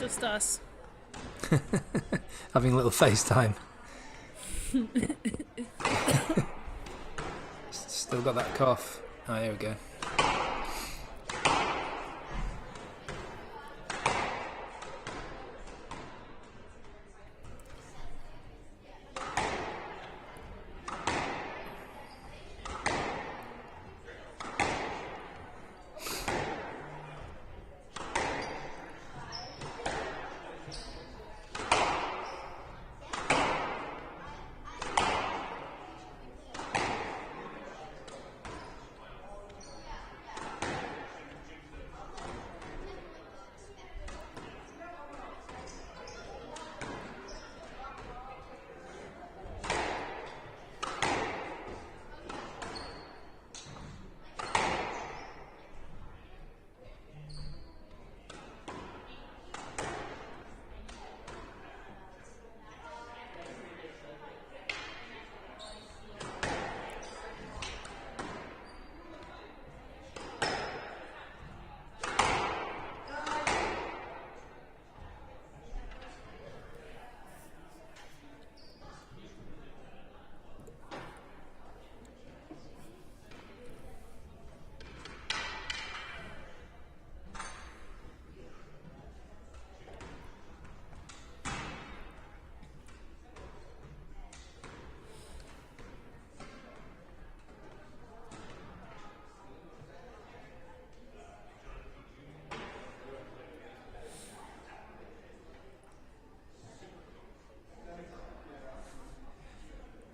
just us. Having a little FaceTime. Still got that cough. Oh, here we go.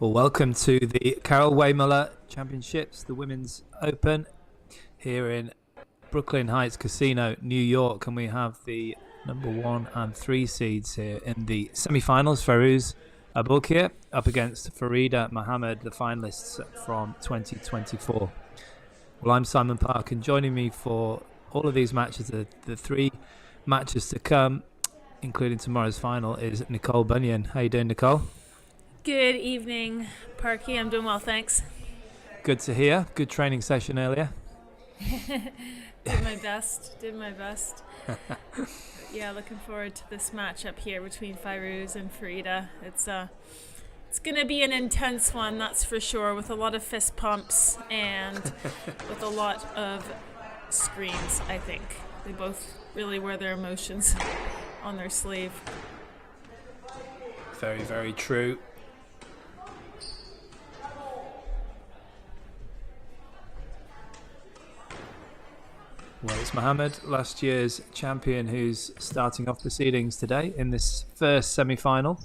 Well, welcome to the Carol Weymuller Championships, the Women's Open, here in Brooklyn Heights Casino, New York, and we have the number 1 and 3 seeds here in the semi-finals. Fayrouz, Aboelkheir up against Farida, Mohamed, the finalists from 2024. Well, I'm Simon Park, and joining me for all of these matches, the 3 matches to come, including tomorrow's final, is Nicole Bunyan. How you doing, Nicole? Good evening, Parky. I'm doing well, thanks. Good to hear. Good training session earlier. Did my best. Yeah, looking forward to this matchup here between Fayrouz and Farida. It's going to be an intense one, that's for sure, with a lot of fist pumps and with a lot of screams, I think. They both really wear their emotions on their sleeve. Very, very true. Well, it's Mohamed, last year's champion, who's starting off proceedings today in this first semi-final.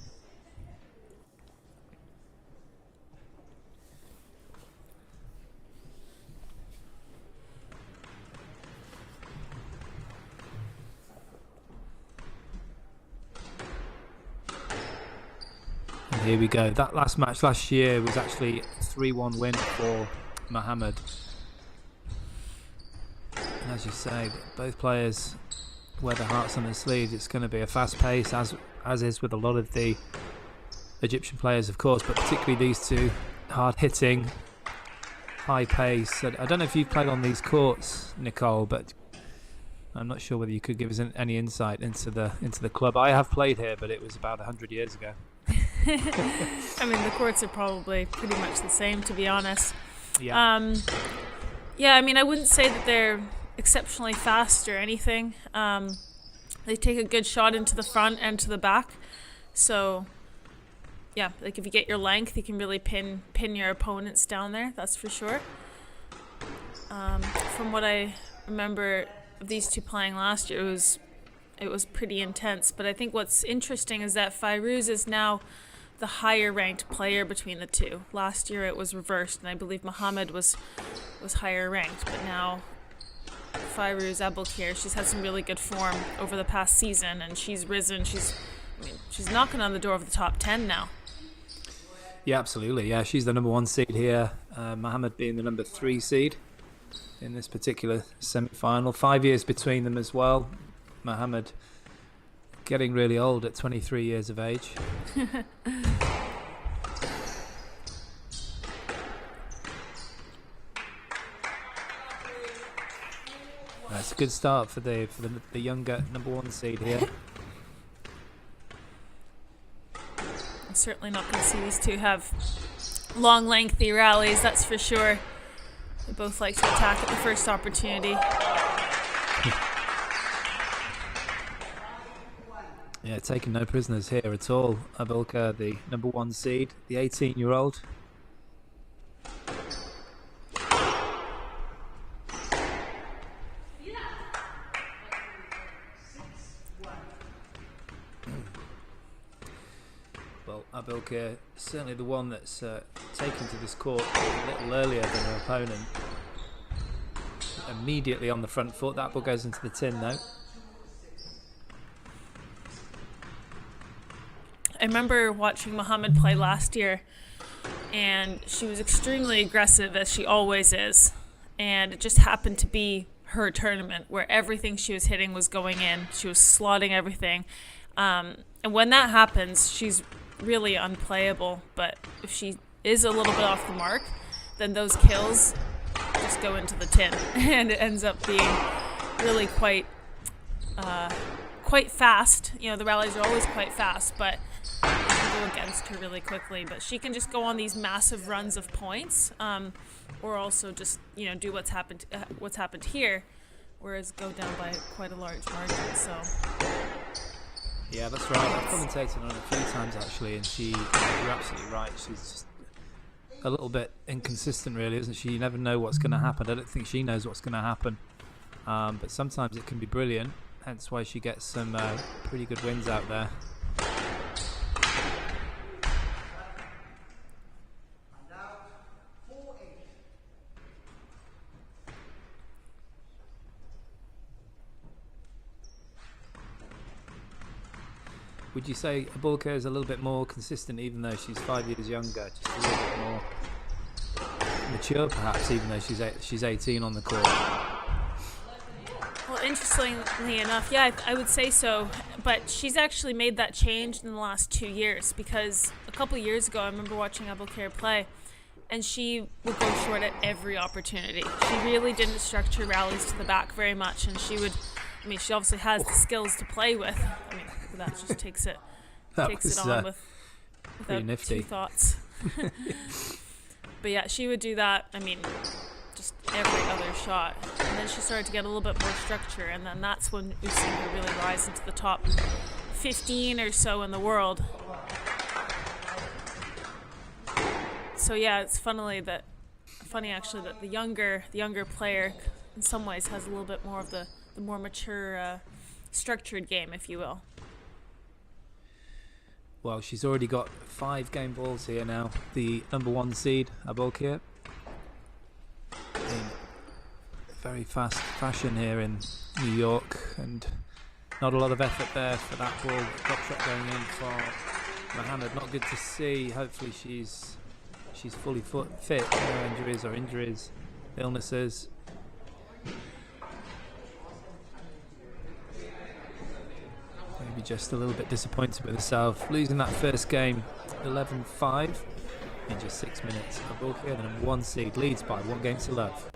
And here we go. That last match last year was actually a 3-1 win for Mohamed. As you say, both players wear their hearts on their sleeves. It's going to be a fast pace, as is with a lot of the Egyptian players, of course, but particularly these two, hard hitting, high pace. I don't know if you've played on these courts, Nicole, but I'm not sure whether you could give us any insight into the club. I have played here, but it was about 100 years ago. I mean, the courts are probably pretty much the same, to be honest. Yeah. Yeah, I mean, I wouldn't say that they're exceptionally fast or anything. They take a good shot into the front and to the back. So, yeah, like if you get your length, you can really pin your opponents down there. That's for sure. From what I remember of these two playing last year, it was pretty intense. But I think what's interesting is that Fayrouz is now the higher ranked player between the two. Last year it was reversed, and I believe Mohamed was higher ranked, but now Fayrouz Aboelkheir, she's had some really good form over the past season, and she's risen. She's knocking on the door of the top 10 now. Yeah, absolutely. Yeah, she's the number 1 seed here. Mohamed being the number 3 seed in this particular semi-final. 5 years between them as well. Mohamed getting really old at 23 years of age. That's a good start for the younger number 1 seed here. certainly not going to see these two have long, lengthy rallies, that's for sure. They both like to attack at the first opportunity. Yeah, taking no prisoners here at all. Aboelkheir, the number 1 seed, the 18-year-old. Well, Aboelkheir, certainly the one that's taken to this court a little earlier than her opponent. Immediately on the front foot. That ball goes into the tin, though. I remember watching Mohamed play last year, and she was extremely aggressive, as she always is. And it just happened to be her tournament where everything she was hitting was going in. She was slotting everything. And when that happens, she's really unplayable. But if she is a little bit off the mark, then those kills just go into the tin. And it ends up being really quite fast. You know, the rallies are always quite fast, but you can go against her really quickly. But she can just go on these massive runs of points, or also just, you know, do what's happened here, whereas go down by quite a large margin. So yeah, that's right. I've commentated on it a few times actually, and you're absolutely right. She's just a little bit inconsistent, really, isn't she? You never know what's going to happen. I don't think she knows what's going to happen, but sometimes it can be brilliant. Hence why she gets some pretty good wins out there. Would you say Aboelkheir is a little bit more consistent, even though she's 5 years younger, just a little bit more mature, perhaps, even though she's 18 on the court? Well, interestingly enough, yeah, I would say so. But she's actually made that change in the last 2 years, because a couple years ago, I remember watching Aboelkheir play, and she would go short at every opportunity. She really didn't structure rallies to the back very much, and she would. I mean, she obviously has the skills to play with. I mean, that just takes it on without nifty. two thoughts. But yeah, she would do that. I mean, just every other shot, and then she started to get a little bit more structure, and then that's when we've seen her really rise into the top 15 or so in the world. So yeah, it's funny actually that the younger player in some ways has a little bit more of the more mature, structured game, if you will. Well, she's already got 5 game balls here now. The number 1 seed, Aboelkheir, in very fast fashion here in New York, and not a lot of effort there for that ball. Drop shot going in for Mohamed. Not good to see. Hopefully she's fully fit. No injuries, illnesses. Maybe just a little bit disappointed with herself, losing that first game 11-5 in just 6 minutes. Aboelkheir, the number 1 seed, leads by 1 game to love.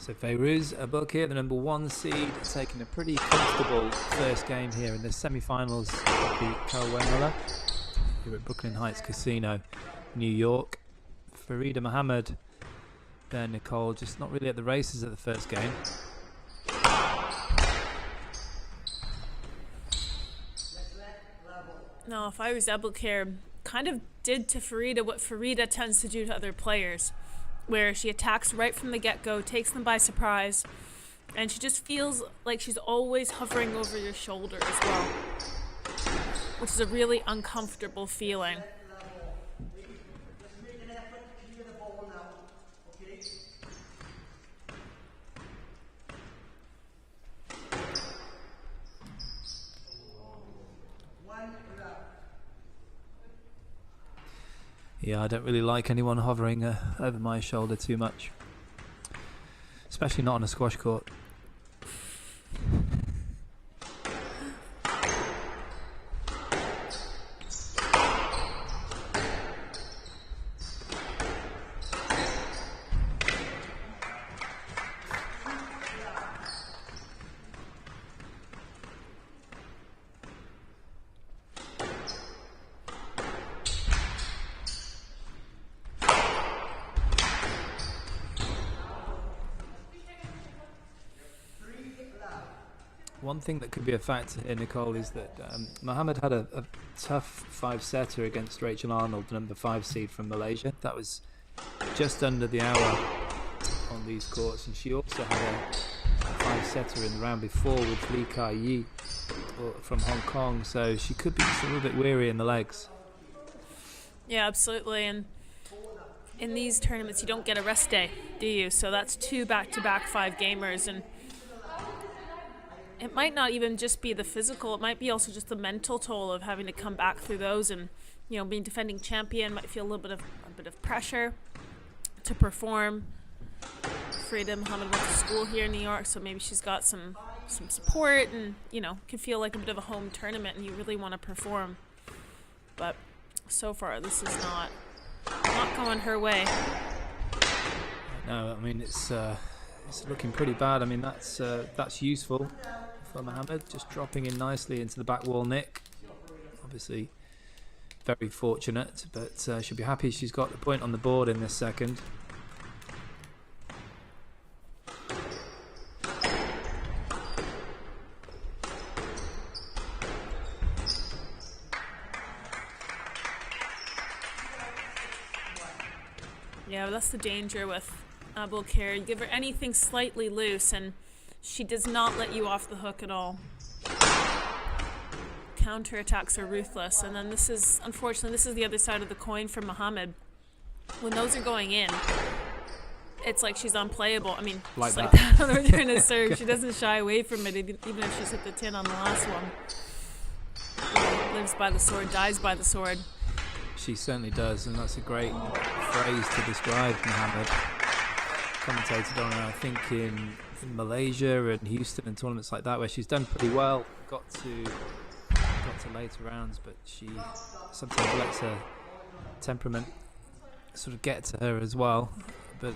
So Fayrouz, Aboelkheir, the number 1 seed, taking a pretty comfortable first game here in the semi-finals of the Carol Weymuller here at Brooklyn Heights Casino, New York. Farida, Mohamed, there Nicole, just not really at the races at the first game. No, if I was Aboelkheir, kind of did to Farida what Farida tends to do to other players, where she attacks right from the get-go, takes them by surprise, and she just feels like she's always hovering over your shoulder as well, which is a really uncomfortable feeling. Yeah, I don't really like anyone hovering over my shoulder too much, especially not on a squash court. One thing that could be a factor here, Nicole, is that Mohamed had a tough 5-setter against Rachel Arnold, the number 5 seed from Malaysia. That was just under the hour on these courts, and she also had a 5-setter in the round before with Lee Kai-yi from Hong Kong, so she could be just a little bit weary in the legs. Yeah, absolutely, and in these tournaments you don't get a rest day, do you? So that's 2 back-to-back 5-gamers, and it might not even just be the physical, it might be also just the mental toll of having to come back through those, and being defending champion might feel a bit of pressure to perform. Farida Mohamed went to school here in New York, so maybe she's got some support, and can feel like a bit of a home tournament and you really want to perform. But so far this is not going her way. No, I mean it's looking pretty bad. I mean that's useful for Mohamed, just dropping in nicely into the back wall nick. Obviously very fortunate, but she'll be happy she's got the point on the board in this second. Yeah, that's the danger with Aboelkheir. You give her anything slightly loose and she does not let you off the hook at all. Counterattacks are ruthless, and then unfortunately this is the other side of the coin for Mohamed. When those are going in, it's like she's unplayable. I mean, like just that. like that on the return of serve. She doesn't shy away from it, even if she's hit the tin on the last one. Lives by the sword, dies by the sword. She certainly does, and that's a great phrase to describe Mohamed. Commentated on her, I think, in Malaysia and Houston and tournaments like that, where she's done pretty well. Got to later rounds, but she sometimes lets her temperament sort of get to her as well. But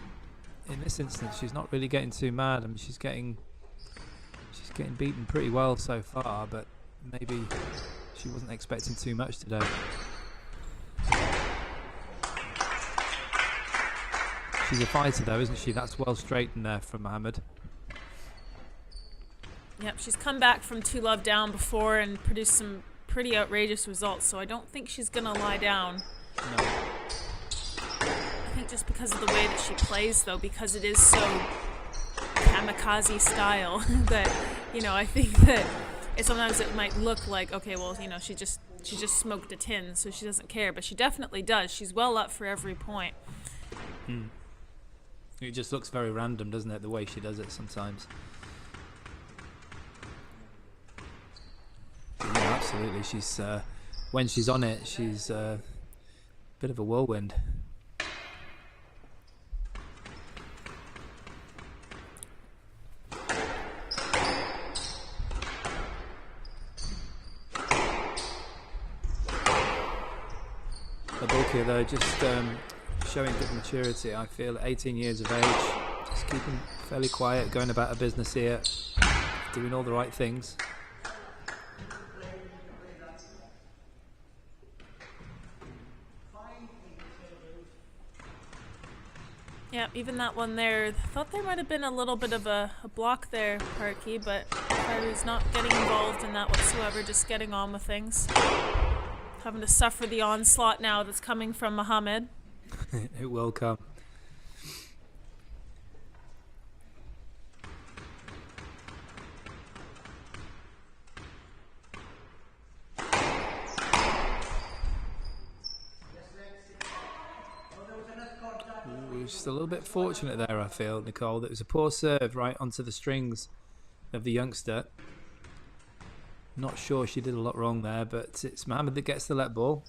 in this instance, she's not really getting too mad. I mean, she's getting beaten pretty well so far, but maybe she wasn't expecting too much today. She's a fighter though, isn't she? That's well straightened there from Mohamed. Yep, she's come back from 2-love down before and produced some pretty outrageous results, so I don't think she's gonna lie down. No. I think just because of the way that she plays though, because it is so kamikaze style, that I think that sometimes it might look like, okay, well, she just smoked a tin, so she doesn't care, but she definitely does. She's well up for every point. It just looks very random, doesn't it, the way she does it sometimes. Yeah, absolutely. She's when she's on it, she's a bit of a whirlwind. Aboelkheir though, just showing good maturity. I feel 18 years of age, just keeping fairly quiet, going about her business here, doing all the right things. Yeah, even that one there, I thought there might have been a little bit of a block there, Parky, but Fayrouz not getting involved in that whatsoever, just getting on with things. Having to suffer the onslaught now that's coming from Mohamed. It will come. Just a little bit fortunate there, I feel, Nicole. That was a poor serve right onto the strings of the youngster. Not sure she did a lot wrong there, but it's Mohamed that gets the let ball.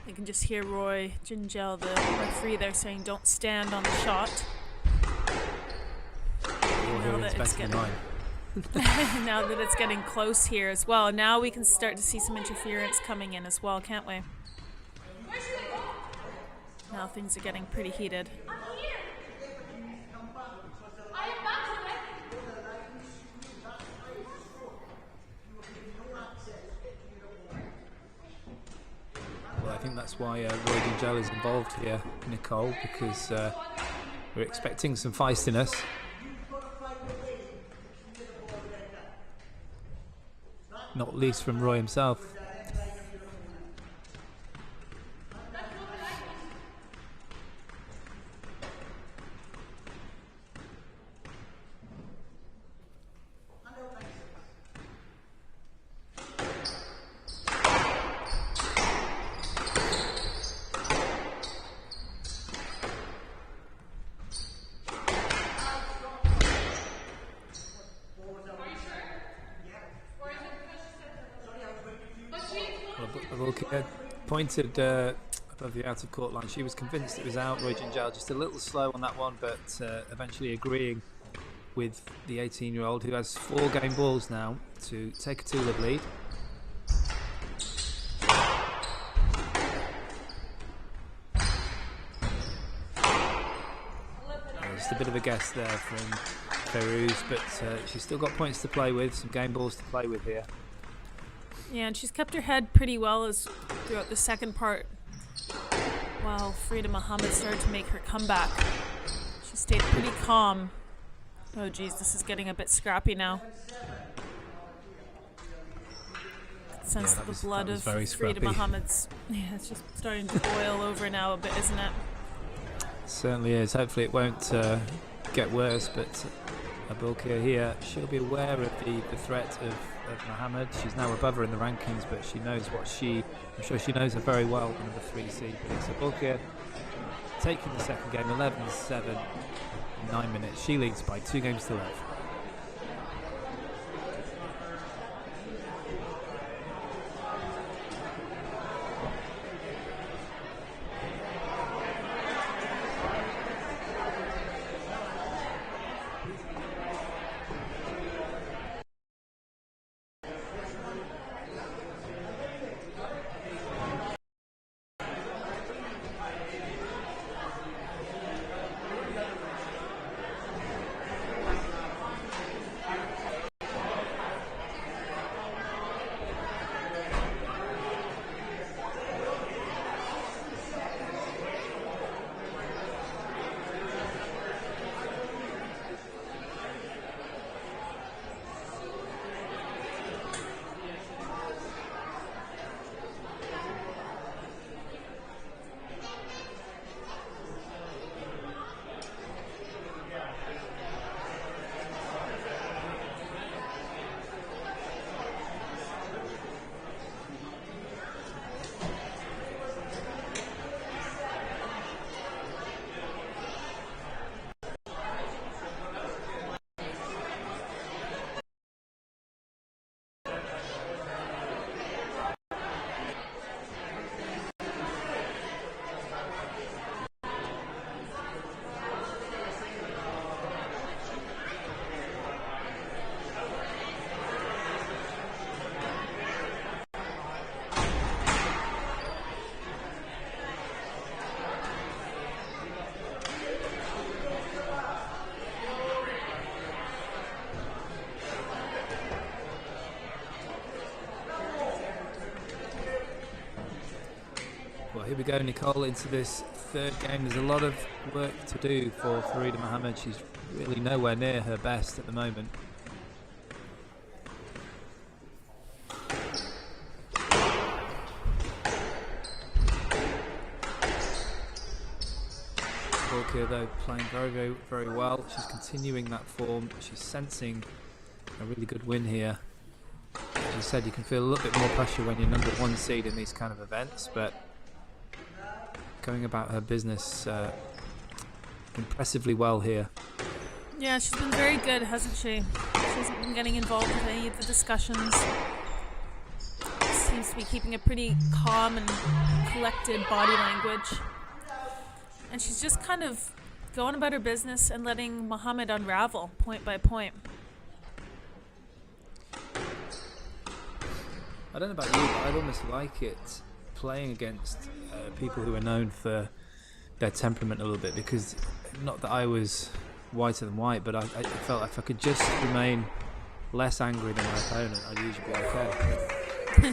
You can just hear Roy Gingell, the referee there, saying don't stand on the shot. Now that, now that it's getting close here as well. Now we can start to see some interference coming in as well, can't we? Now things are getting pretty heated. I think that's why Roy Gingell is involved here, Nicole, because we're expecting some feistiness. Not least from Roy himself. Aboelkheir pointed above the out of court line. She was convinced it was out. Roy Gingell just a little slow on that one, but eventually agreeing with the 18-year-old who has 4 game balls now to take a 2-love lead. Just a bit of a guess there from Fayrouz, but she's still got points to play with, some game balls to play with here. Yeah, and she's kept her head pretty well as throughout the second part, while Farida Mohamed started to make her comeback. She stayed pretty calm. Oh geez, this is getting a bit scrappy now. Sense that the blood of Farida Mohamed's, it's just starting to boil over now a bit, isn't it? Certainly is. Hopefully it won't get worse, but Aboelkheir here, she'll be aware of the threat of Mohamed. She's now above her in the rankings, but she knows I'm sure she knows her very well, the number 3 seed. But it's Aboelkheir taking the second game, 11-7 in 9 minutes. She leads by 2 games to love. Here we go, Nicole, into this third game. There's a lot of work to do for Farida Mohamed. She's really nowhere near her best at the moment. Aboelkheir, though, playing very well. She's continuing that form. She's sensing a really good win here. As you said, you can feel a little bit more pressure when you're number 1 seed in these kind of events, but going about her business impressively well here. Yeah, she's been very good, hasn't she? She hasn't been getting involved with any of the discussions. Seems to be keeping a pretty calm and collected body language. And she's just kind of going about her business and letting Mohamed unravel point by point. I don't know about you, but I'd almost like it playing against people who are known for their temperament a little bit, because not that I was whiter than white, but I felt if I could just remain less angry than my opponent, I'd usually be okay.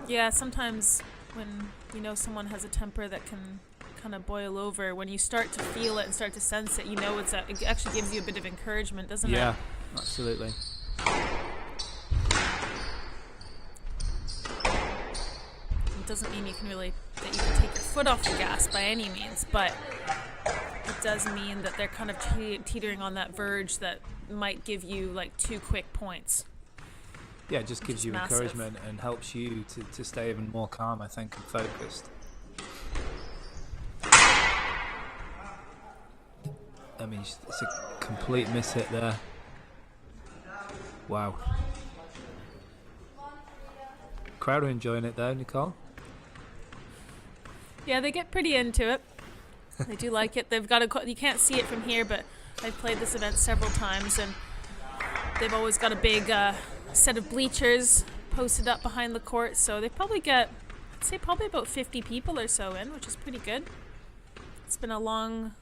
Yeah, sometimes when you know someone has a temper that can kind of boil over, when you start to feel it and start to sense it, you know it actually gives you a bit of encouragement, doesn't it? Yeah, absolutely. It doesn't mean that you can take your foot off the gas by any means, but it does mean that they're kind of teetering on that verge that might give you like 2 quick points. Yeah, it just gives you massive encouragement and helps you to stay even more calm, I think, and focused. I mean, it's a complete miss hit there. Wow. Crowd are enjoying it though, Nicole. Yeah, they get pretty into it. They do like it. They've got you can't see it from here, but I've played this event several times, and they've always got a big set of bleachers posted up behind the court, so they probably get, I'd say probably about 50 people or so in, which is pretty good. It's been a long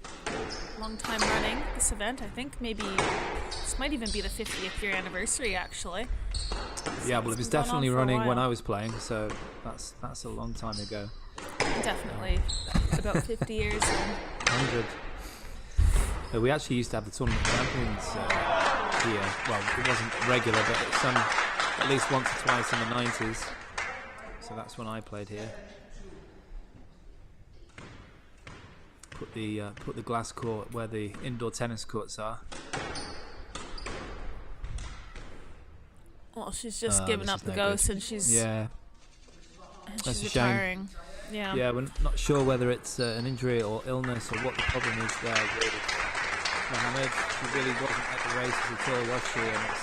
time running, this event. I think maybe this might even be the 50th year anniversary, actually. Yeah, well, it was definitely running when I was playing, so that's a long time ago. Definitely about 50 years in. 100. We actually used to have the tournament champions here. Well, it wasn't regular, but at least once or twice in the 90s. So that's when I played here. Put the glass court where the indoor tennis courts are. Well, she's just given up the ghost, and she's retiring. Yeah. Yeah, we're not sure whether it's an injury or illness or what the problem is there with Mohamed. She really wasn't at the races at all, was she? And it's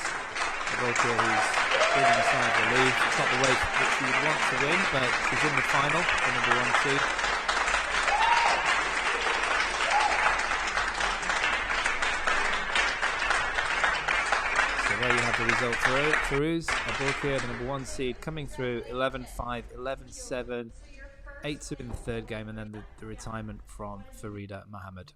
Aboelkheir who's breathing a sigh of relief. It's not the way that she would want to win, but she's in the final, the number 1 seed. So there you have the result. Fayrouz, Aboelkheir, the number 1 seed, coming through 11-5, 11-7. 8-2 in the third game, and then the retirement from Farida Mohamed.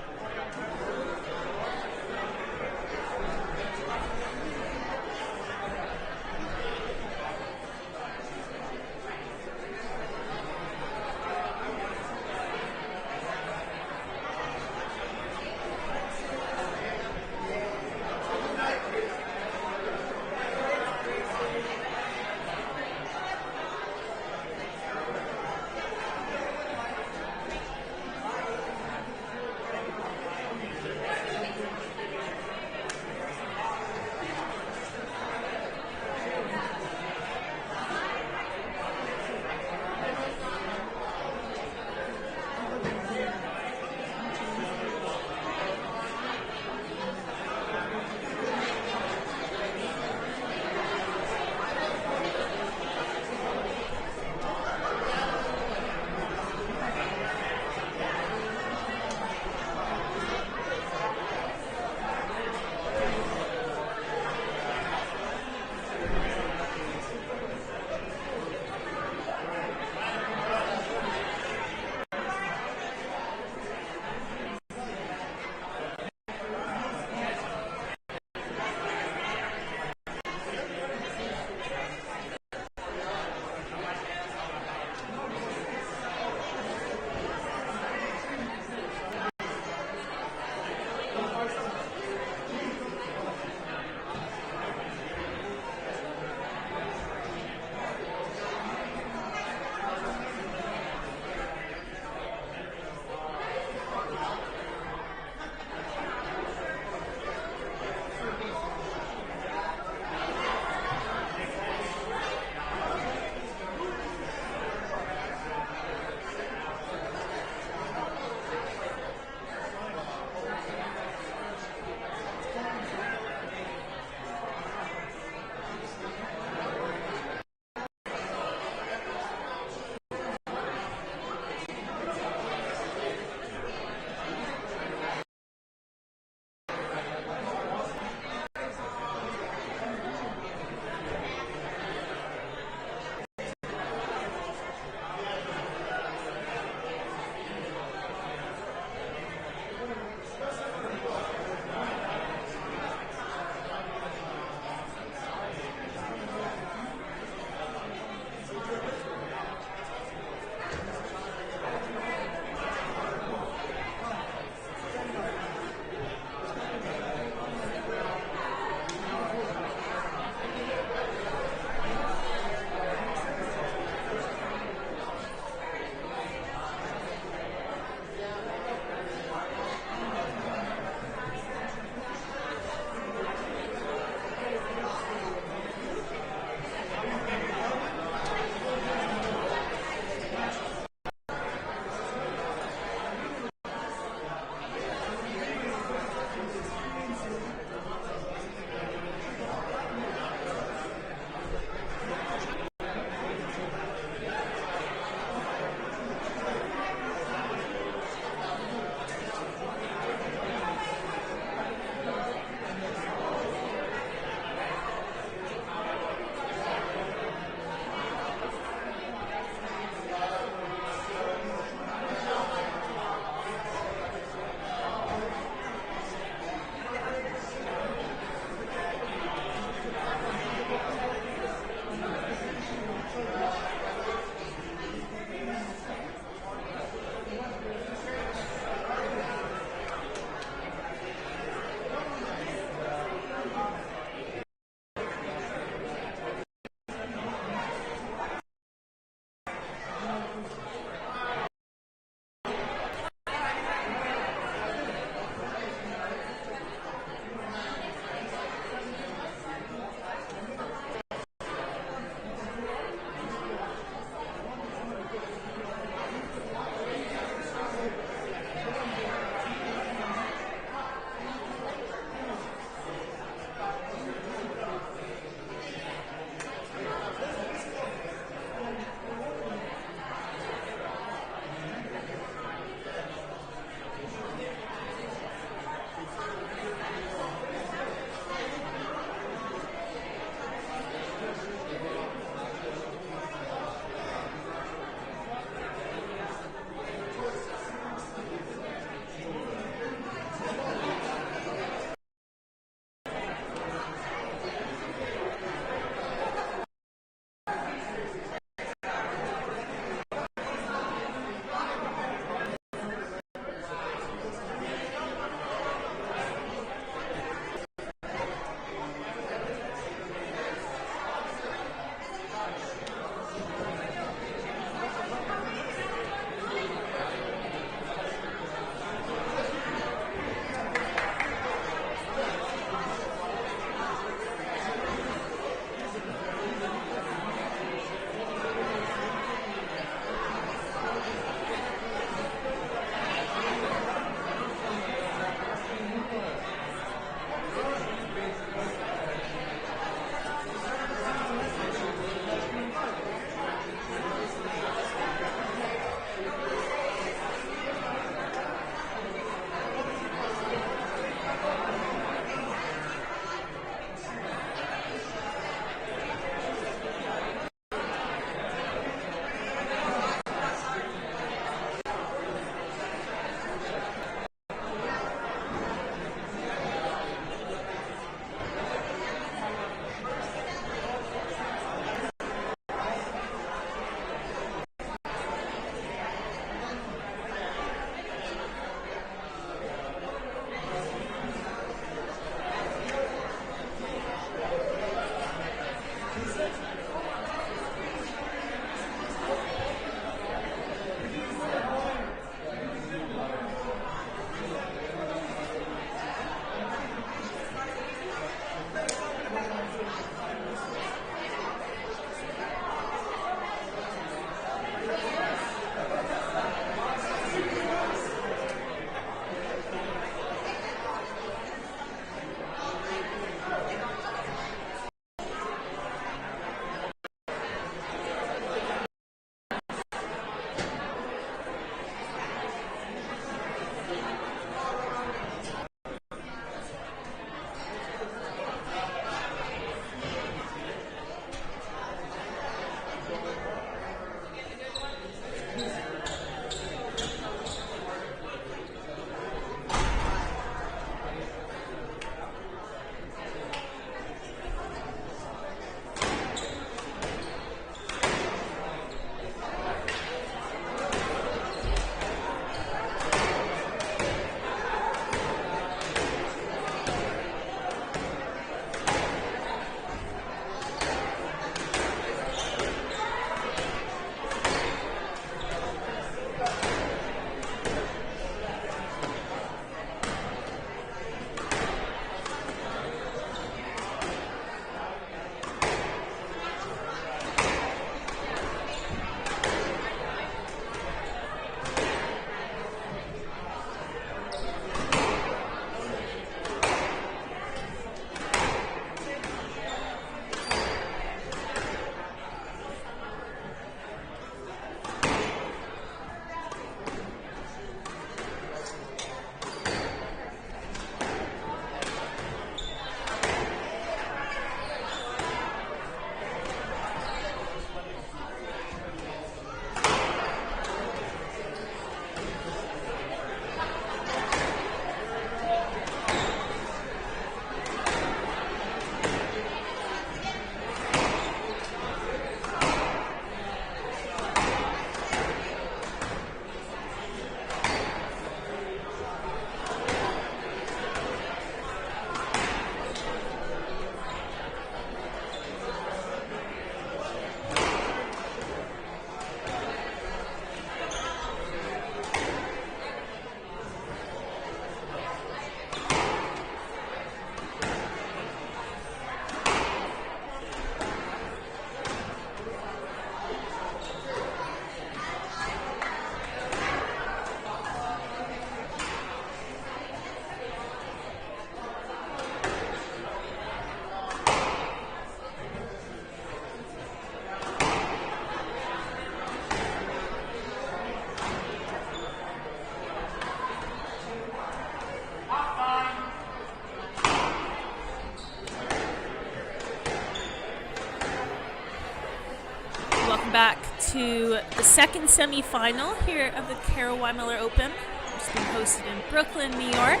Welcome back to the second semi-final here of the Carol Weymuller Open, which is being hosted in Brooklyn, New York.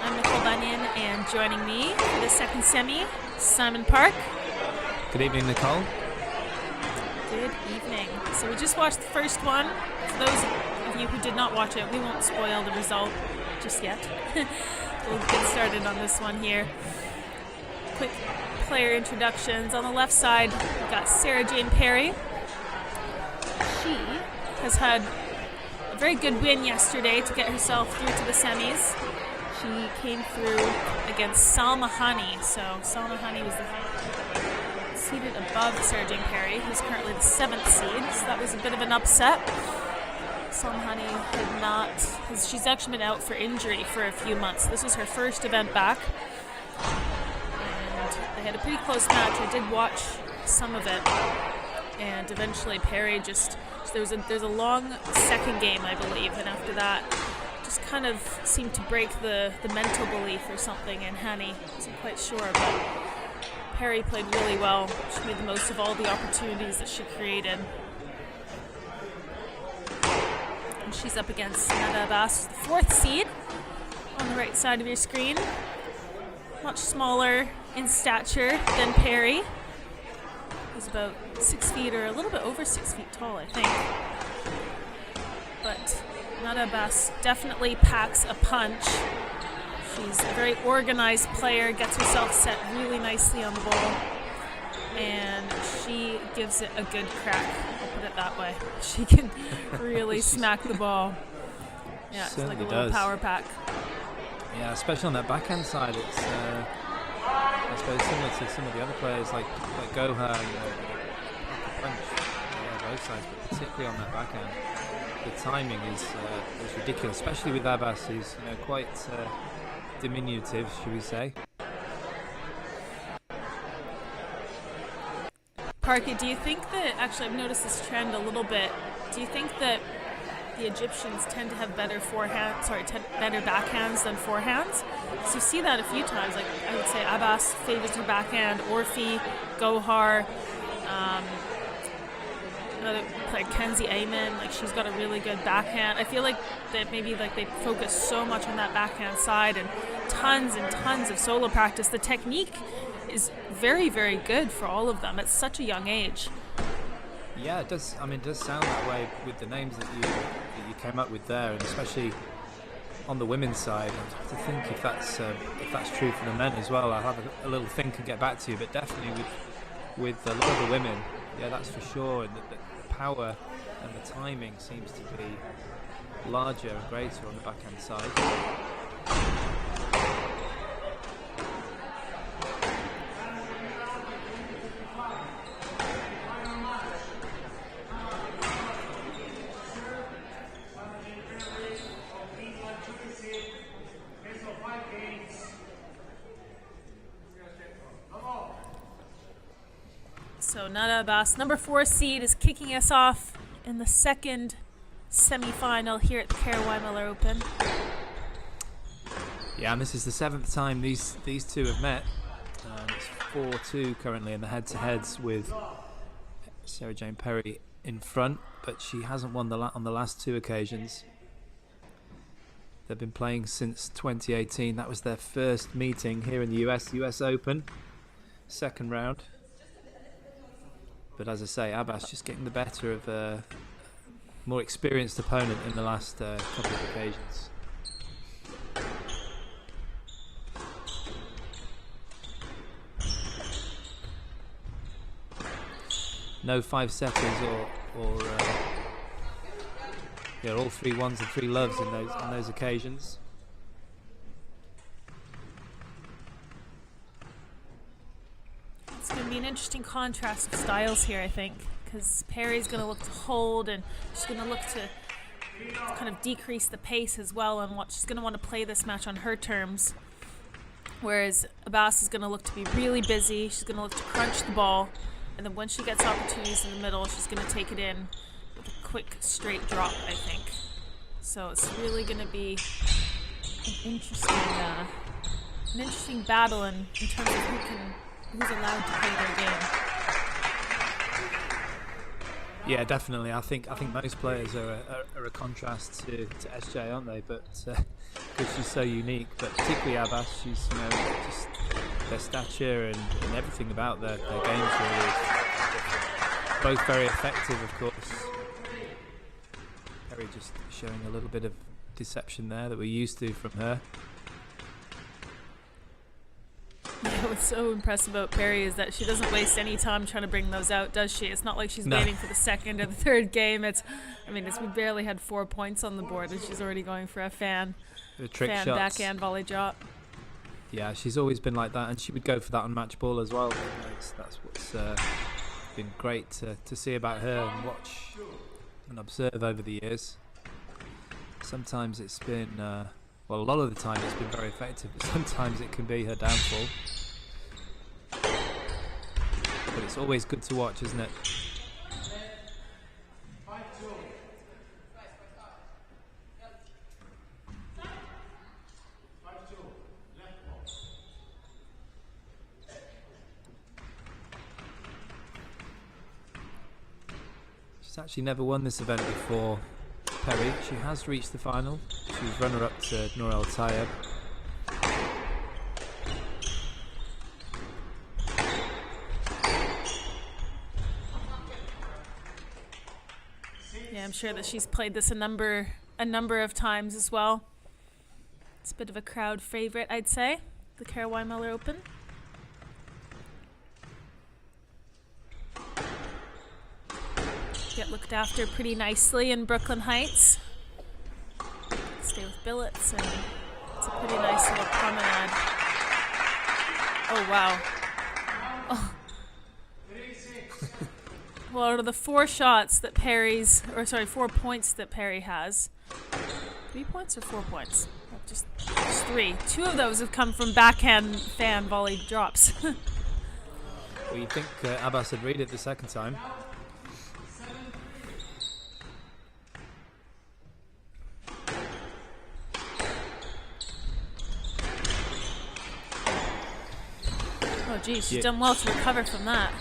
I'm Nicole Bunyan, and joining me for the second semi, Simon Park. Good evening, Nicole. Good evening. So we just watched the first one. For those of you who did not watch it, we won't spoil the result just yet. We'll get started on this one here. Quick player introductions. On the left side, we've got Sarah Jane Perry. She has had a very good win yesterday to get herself through to the semis. She came through against Salma Hani. So Salma Hani was seated above Sarah Jane Perry, who's currently the 7th seed. So that was a bit of an upset. Salma Hani she's actually been out for injury for a few months. This was her first event back. They had a pretty close match. I did watch some of it, and eventually Perry there's a long second game, I believe, and after that just kind of seemed to break the mental belief or something, and Hani wasn't quite sure, but Perry played really well. She made the most of all the opportunities that she created. And she's up against Abbas, the 4th seed, on the right side of your screen. Much smaller in stature than Perry. He's about 6 feet or a little bit over 6 feet tall, I think. But Abbas definitely packs a punch. She's a very organized player, gets herself set really nicely on the ball, and she gives it a good crack. I'll put it that way. She can really smack the ball. Yeah, it's like a little power pack. Yeah, especially on that backhand side, it's I suppose similar to some of the other players like Gohar and punch, both sides, but particularly on that backhand, the timing is ridiculous, especially with Abbas, who's quite diminutive, should we say. Parky, do you think that, actually I've noticed this trend a little bit, do you think that the Egyptians tend to have better backhands than forehands? So you see that a few times. Like I would say Abbas favors her backhand, Orfi, Gohar, another player Kenzie Ayman, like she's got a really good backhand. I feel like that maybe they focus so much on that backhand side and tons of solo practice. The technique is very, very good for all of them at such a young age. Yeah, it does. I mean, it does sound that way with the names that you came up with there, and especially on the women's side. I have to think if that's true for the men as well. I'll have a little think and get back to you. But definitely with a lot of the women, yeah, that's for sure. And the power and the timing seems to be larger and greater on the backhand side. So Nada Abbas, number 4 seed, is kicking us off in the second semi-final here at the Carol Weymuller Open. Yeah, and this is the 7th time these two have met. It's 4-2 currently in the head-to-heads with Sarah Jane Perry in front, but she hasn't won on the last 2 occasions. They've been playing since 2018. That was their first meeting here in the US Open, second round. But as I say, Abbas just getting the better of a more experienced opponent in the last couple of occasions. No 5-setters or all 3 ones and 3 loves in those occasions. It's going to be an interesting contrast of styles here, I think, because Perry's going to look to hold, and she's going to look to kind of decrease the pace as well, and she's going to want to play this match on her terms. Whereas Abbas is going to look to be really busy. She's going to look to crunch the ball, and then when she gets opportunities in the middle, she's going to take it in with a quick straight drop, I think. So it's really going to be an interesting battle in terms of who's allowed to play their game. Yeah, definitely. I think most players are a contrast to SJ, aren't they? But because she's so unique. But particularly Abbas, she's just their stature and everything about their games really is different. Both very effective, of course. Perry just showing a little bit of deception there that we're used to from her. Yeah, what's so impressive about Perry is that she doesn't waste any time trying to bring those out, does she? It's not like she's waiting for the second or the third game. We barely had 4 points on the board and she's already going for a fan backhand volley drop. Yeah, she's always been like that, and she would go for that on match ball as well. That's what's been great to see about her and watch and observe over the years. Sometimes it's been, a lot of the time it's been very effective, but sometimes it can be her downfall. But it's always good to watch, isn't it? She's actually never won this event before, Perry. She has reached the final. She was runner-up to Nour Tayeb. Yeah, I'm sure that she's played this a number of times as well. It's a bit of a crowd favorite, I'd say, the Carol Weymuller Open. Get looked after pretty nicely in Brooklyn Heights. Stay with billets, and it's a pretty nice little promenade. Oh, wow. Oh. Well, out of the 4 points that Perry has, 3 points or 4 points? Just 3. 2 of those have come from backhand fan volley drops. Well, you think Abbas would read it the second time. Oh, geez, she's done well to recover from that.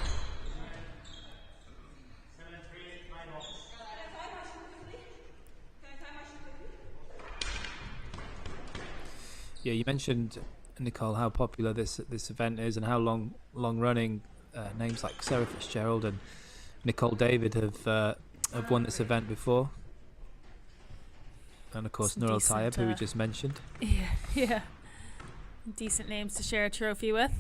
Yeah, you mentioned, Nicole, how popular this event is and how long running names like Sarah Fitzgerald and Nicole David have won this event before, and of course Nour Tayeb, who we just mentioned. Yeah, decent names to share a trophy with.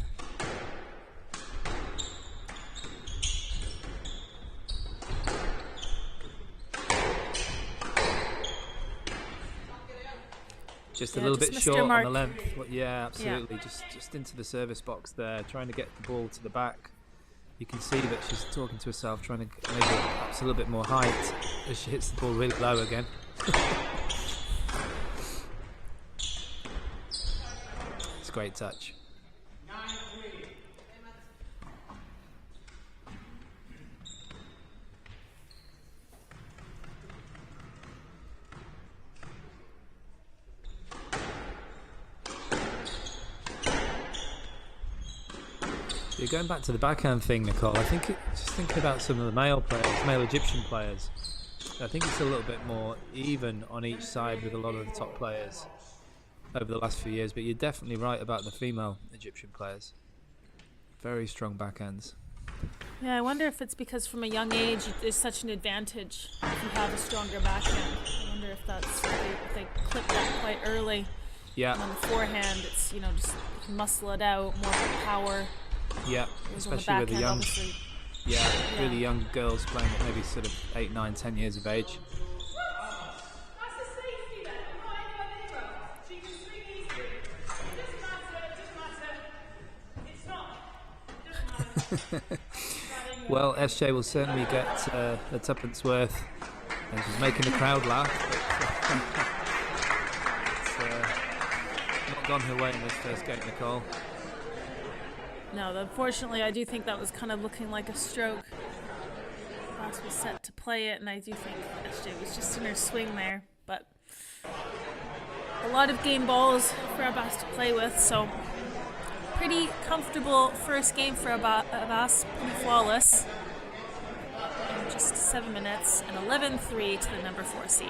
Just a little bit short on the length. Well, yeah, absolutely. Yeah. Just into the service box there, trying to get the ball to the back. You can see that she's talking to herself, trying to make it perhaps a little bit more height as she hits the ball really low again. It's a great touch. You're going back to the backhand thing, Nicole. I think just thinking about some of the male Egyptian players, I think it's a little bit more even on each side with a lot of the top players over the last few years. But you're definitely right about the female Egyptian players. Very strong backhands. Yeah, I wonder if it's because from a young age there's such an advantage if you have a stronger backhand. I wonder if that's if they clip that quite early. Yeah. And on the forehand, it's just you can muscle it out, more power. Yeah, especially with the young, really young girls playing at maybe sort of 8, 9, 10 years of age. Well, SJ will certainly get a tuppence worth, and she's making the crowd laugh. It's not gone her way in this first game, Nicole. No, unfortunately, I do think that was kind of looking like a stroke. Abbas was set to play it, and I do think SJ was just in her swing there. But a lot of game balls for Abbas to play with, so pretty comfortable first game for Abbas, pretty flawless. And just 7 minutes, and 11-3 to the number 4 seed.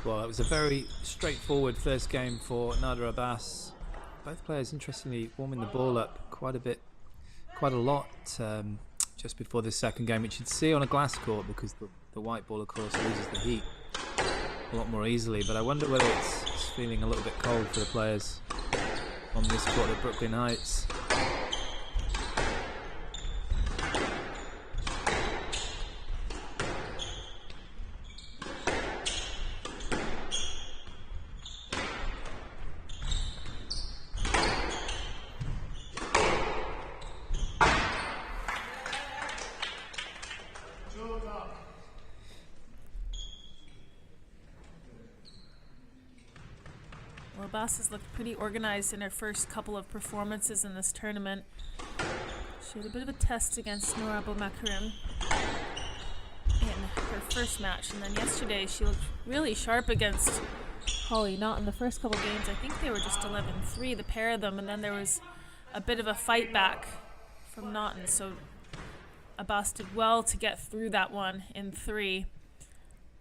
Well, it was a very straightforward first game for Nada Abbas. Both players, interestingly, warming the ball up quite a lot just before the second game, which you'd see on a glass court because the white ball, of course, loses the heat a lot more easily. But I wonder whether it's feeling a little bit cold for the players on this court at Brooklyn Heights. Abbas has looked pretty organized in her first couple of performances in this tournament. She had a bit of a test against Noor Aboelkheir in her first match, and then yesterday she looked really sharp against Holly Knott in the first couple games. I think they were just 11-3, the pair of them, and then there was a bit of a fight back from Knott, and so Abbas did well to get through that one in 3,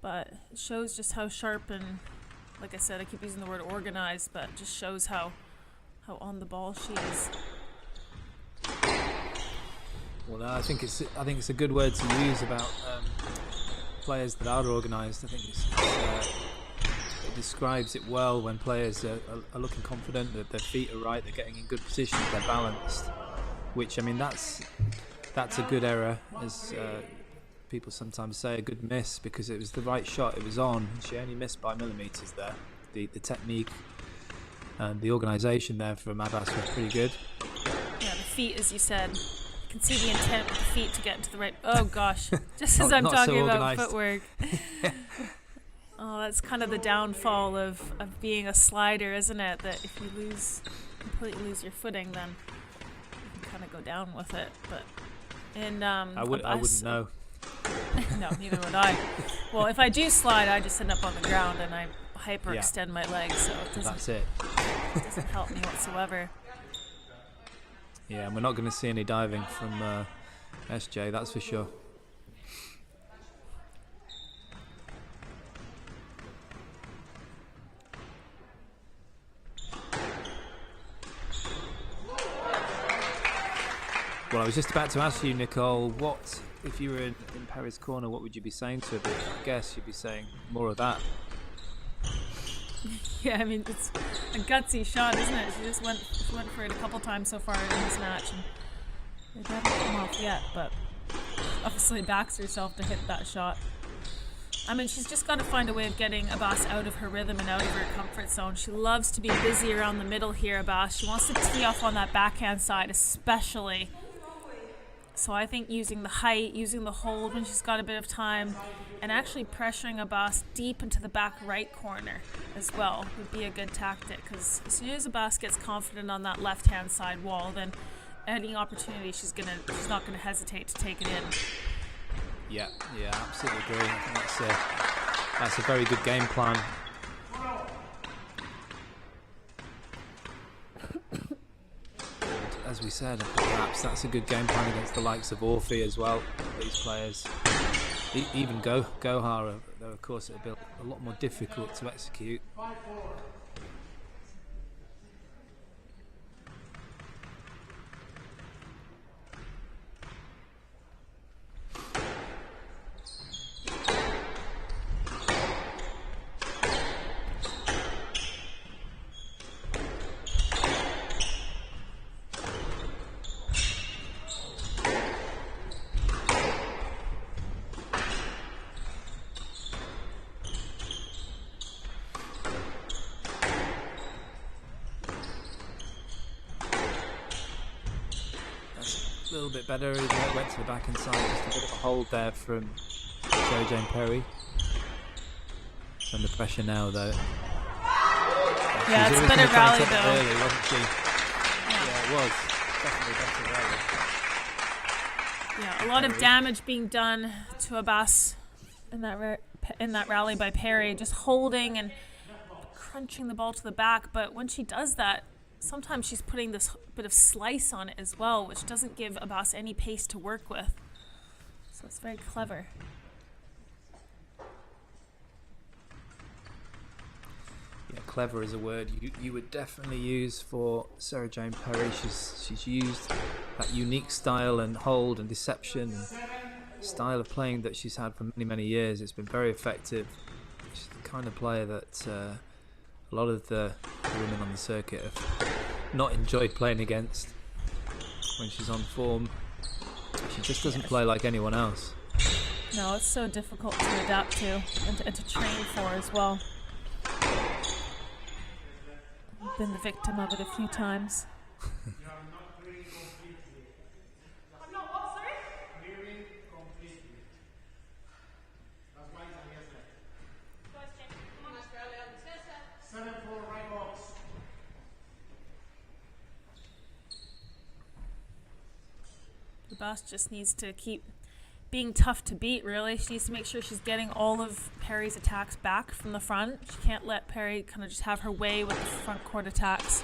but it shows just how sharp and, like I said, I keep using the word organized, but it just shows how on the ball she is. Well, I think it's a good word to use about players that are organised. I think it describes it well when players are looking confident, that their feet are right, they're getting in good positions, they're balanced. Which, I mean, that's a good error, as people sometimes say, a good miss, because it was the right shot, it was on. She only missed by millimetres there. The technique and the organisation there from Abbas was pretty good. Yeah, the feet, as you said. You can see the intent with the feet to get into the right... Oh gosh, just as I'm talking so about footwork. Oh, that's kind of the downfall of being a slider, isn't it? That if you completely lose your footing, then you can kind of go down with it. But in I wouldn't know. No, neither would I. Well, if I do slide, I just end up on the ground and I hyperextend my legs, so it doesn't help me whatsoever. Yeah, and we're not going to see any diving from SJ, that's for sure. Well, I was just about to ask you, Nicole, what, if you were in Perry's corner, what would you be saying to her? But I guess you'd be saying more of that. Yeah, I mean, it's a gutsy shot, isn't it? She just went for it a couple times so far in this match, and it hasn't come off yet, but obviously backs herself to hit that shot. I mean, she's just got to find a way of getting Abbas out of her rhythm and out of her comfort zone. She loves to be busy around the middle here, Abbas. She wants to tee off on that backhand side especially. So I think using the height, using the hold when she's got a bit of time, and actually pressuring Abbas deep into the back right corner as well would be a good tactic, because as soon as Abbas gets confident on that left-hand side wall, then any opportunity she's not gonna hesitate to take it in. Yeah, absolutely agree. I think that's a very good game plan. As we said, perhaps that's a good game plan against the likes of Orphy as well. These players, even Gohar, though of course it'll be a lot more difficult to execute. A little bit better, even though it went to the back inside. Just a bit of a hold there from Sarah Jane Perry. She's under pressure now, though. Yeah, it's a better rally, though. Early, wasn't she? Yeah, it was. Definitely better rally. Yeah, a lot of damage being done to Abbas in that rally by Perry, just holding and crunching the ball to the back. But when she does that, sometimes she's putting this bit of slice on it as well, which doesn't give Abbas any pace to work with. So it's very clever. Yeah, clever is a word you would definitely use for Sarah Jane Perry. She's used that unique style and hold and deception and style of playing that she's had for many years. It's been very effective. She's the kind of player that a lot of the women on the circuit have not enjoyed playing against. When she's on form, she just doesn't play like anyone else. No, it's so difficult to adapt to and to train for as well. I've been the victim of it a few times. Abbas just needs to keep being tough to beat, really. She needs to make sure she's getting all of Perry's attacks back from the front. She can't let Perry kind of just have her way with the front court attacks.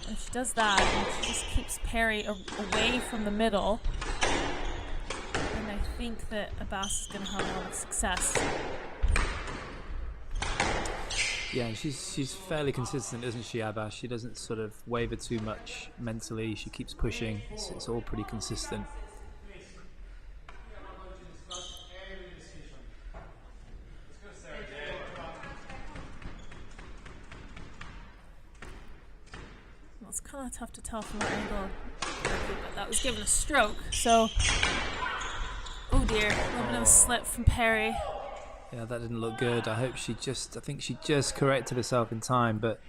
And if she does that, and she just keeps Perry away from the middle, then I think that Abbas is going to have a lot of success. Yeah, she's fairly consistent, isn't she, Abbas? She doesn't sort of waver too much mentally. She keeps pushing. It's all pretty consistent. Well, it's kind of tough to tell from that angle, but that was given a stroke. So, oh dear, a little bit of a slip from Perry. Yeah, that didn't look good. I think she just corrected herself in time, but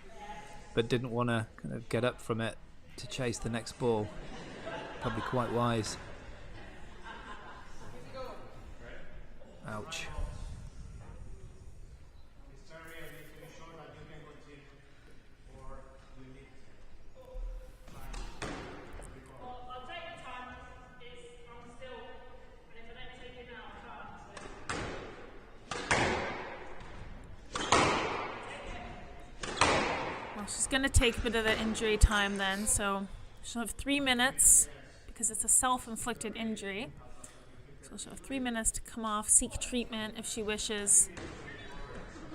didn't want to kind of get up from it to chase the next ball. Probably quite wise. Ouch. She's going to take a bit of the injury time then, so she'll have 3 minutes because it's a self-inflicted injury. So she'll have 3 minutes to come off, seek treatment if she wishes.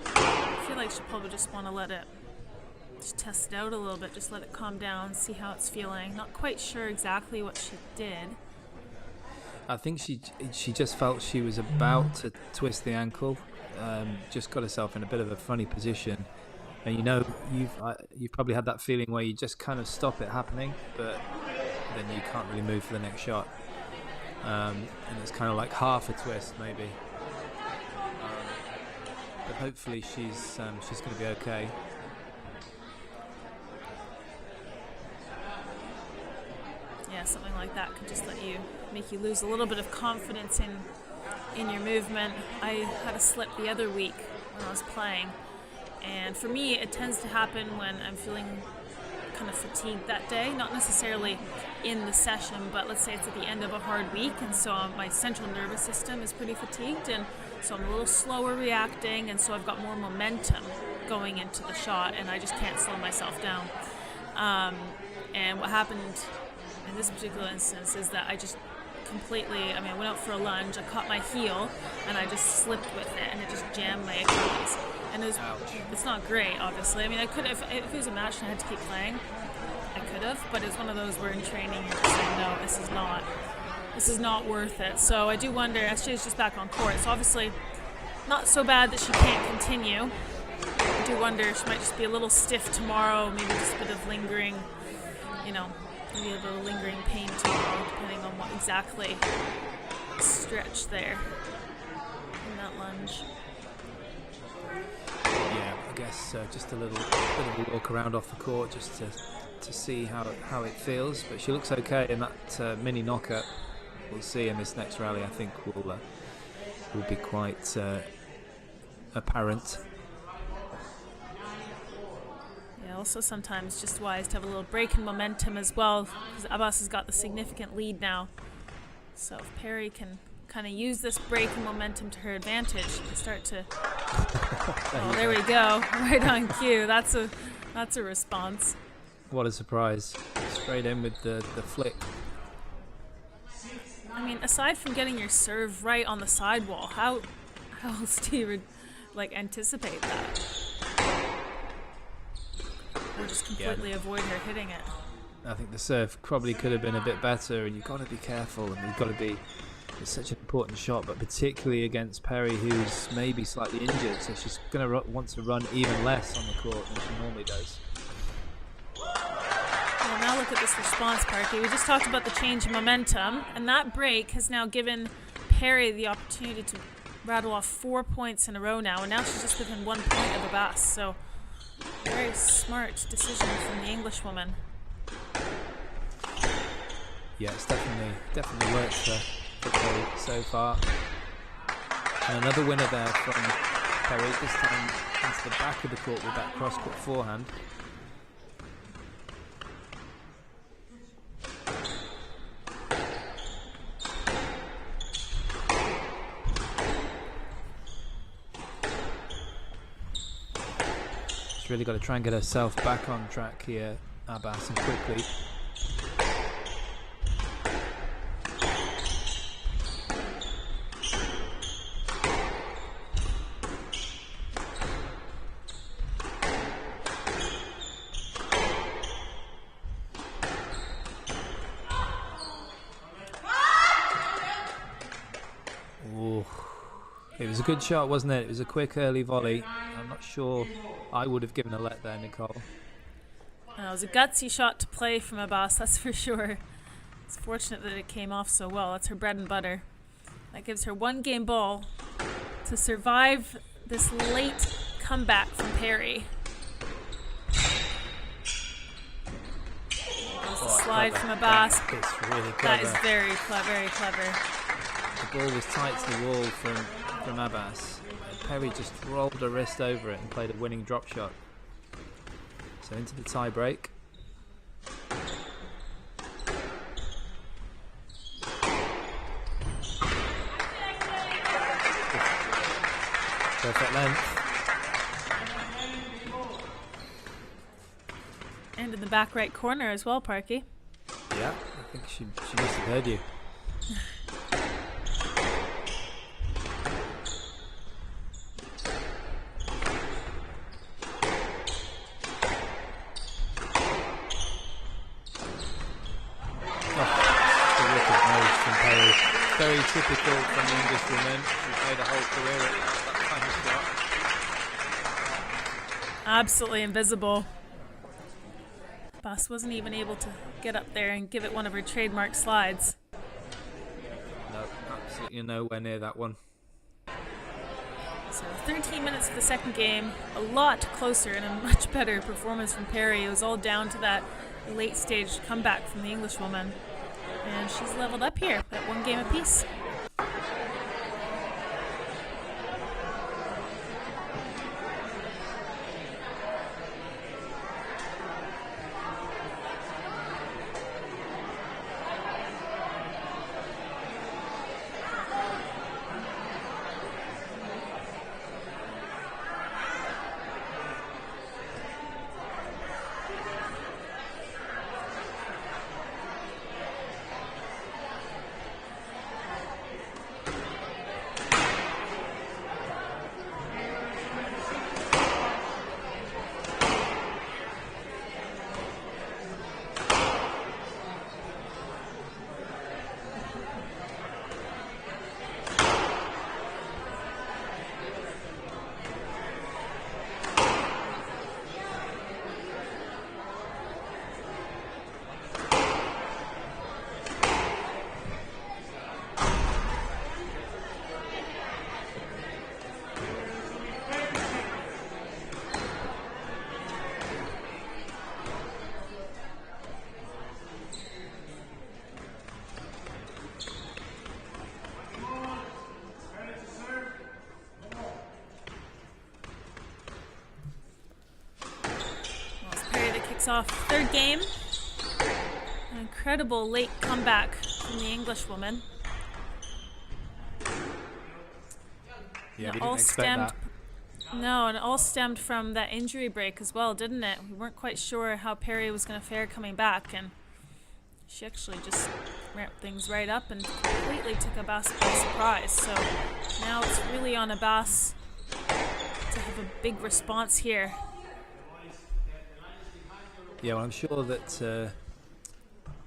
I feel like she'll probably just want to let it, just test it out a little bit, just let it calm down, see how it's feeling. Not quite sure exactly what she did. I think she just felt she was about to twist the ankle, just got herself in a bit of a funny position. And you know, you've probably had that feeling where you just kind of stop it happening, but then you can't really move for the next shot. And it's kind of like half a twist, maybe. but hopefully she's going to be okay. Yeah, something like that could just make you lose a little bit of confidence in your movement. I had a slip the other week when I was playing, and for me it tends to happen when I'm feeling kind of fatigued that day, not necessarily in the session, but let's say it's at the end of a hard week, and so my central nervous system is pretty fatigued, and so I'm a little slower reacting, and so I've got more momentum going into the shot, and I just can't slow myself down. And what happened in this particular instance is that I just completely, I went out for a lunge, I caught my heel, and I just slipped with it, and it just jammed my Achilles. And it's not great, obviously. I could have, if it was a match and I had to keep playing, I could have, but it's one of those where in training you're just saying, no, this is not worth it. So I do wonder, SJ's just back on court, so obviously not so bad that she can't continue. I do wonder, she might just be a little stiff tomorrow, maybe just a bit of lingering, maybe a little lingering pain tomorrow, depending on what exactly stretch there in that lunge. Yeah, I guess just a little bit of a walk around off the court just to see how it feels. But she looks okay in that mini knockup. We'll see in this next rally. I think will be quite apparent. Yeah, also sometimes just wise to have a little break in momentum as well, because Abbas has got the significant lead now. So if Perry can kind of use this break in momentum to her advantage, she can start to. Oh, there we go, right on cue. That's a response. What a surprise! Straight in with the flick. Aside from getting your serve right on the sidewall, how else do you anticipate that? Or just completely avoid her hitting it? I think the serve probably could have been a bit better, and you've got to be careful, and you've got to be. It's such an important shot, but particularly against Perry, who's maybe slightly injured, so she's going to want to run even less on the court than she normally does. Well, now look at this response, Parky. We just talked about the change in momentum, and that break has now given Perry the opportunity to rattle off 4 points in a row now, and now she's just within 1 point of Abbas. So, very smart decision from the Englishwoman. Yeah, it's definitely worked for Perry so far. And another winner there from Perry, this time into the back of the court with that cross-court forehand. She's really got to try and get herself back on track here, Abbas, and quickly. It was a good shot, wasn't it? It was a quick early volley. I'm not sure I would have given a let there, Nicole. It was a gutsy shot to play from Abbas, that's for sure. It's fortunate that it came off so well. That's her bread and butter. That gives her 1 game ball to survive this late comeback from Perry. There's the slide from Abbas. It's really clever. That is very clever. The ball was tight to the wall from Abbas. Perry just rolled her wrist over it and played a winning drop shot. So into the tie break. Perfect length. And in the back right corner as well, Parky. Yeah, I think she must have heard you. Very typical from the English women. She's made a whole career at that kind of shot. Absolutely invisible. Abbas wasn't even able to get up there and give it one of her trademark slides. No, absolutely nowhere near that one. So 13 minutes of the second game, a lot closer and a much better performance from Perry. It was all down to that late stage comeback from the Englishwoman. And she's leveled up here at 1 game apiece. Off third game. An incredible late comeback from the Englishwoman. Yeah, we didn't expect that. No, and it all stemmed from that injury break as well, didn't it? We weren't quite sure how Perry was going to fare coming back, and she actually just ramped things right up and completely took Abbas by surprise. So now it's really on Abbas to have a big response here. Yeah, well, I'm sure that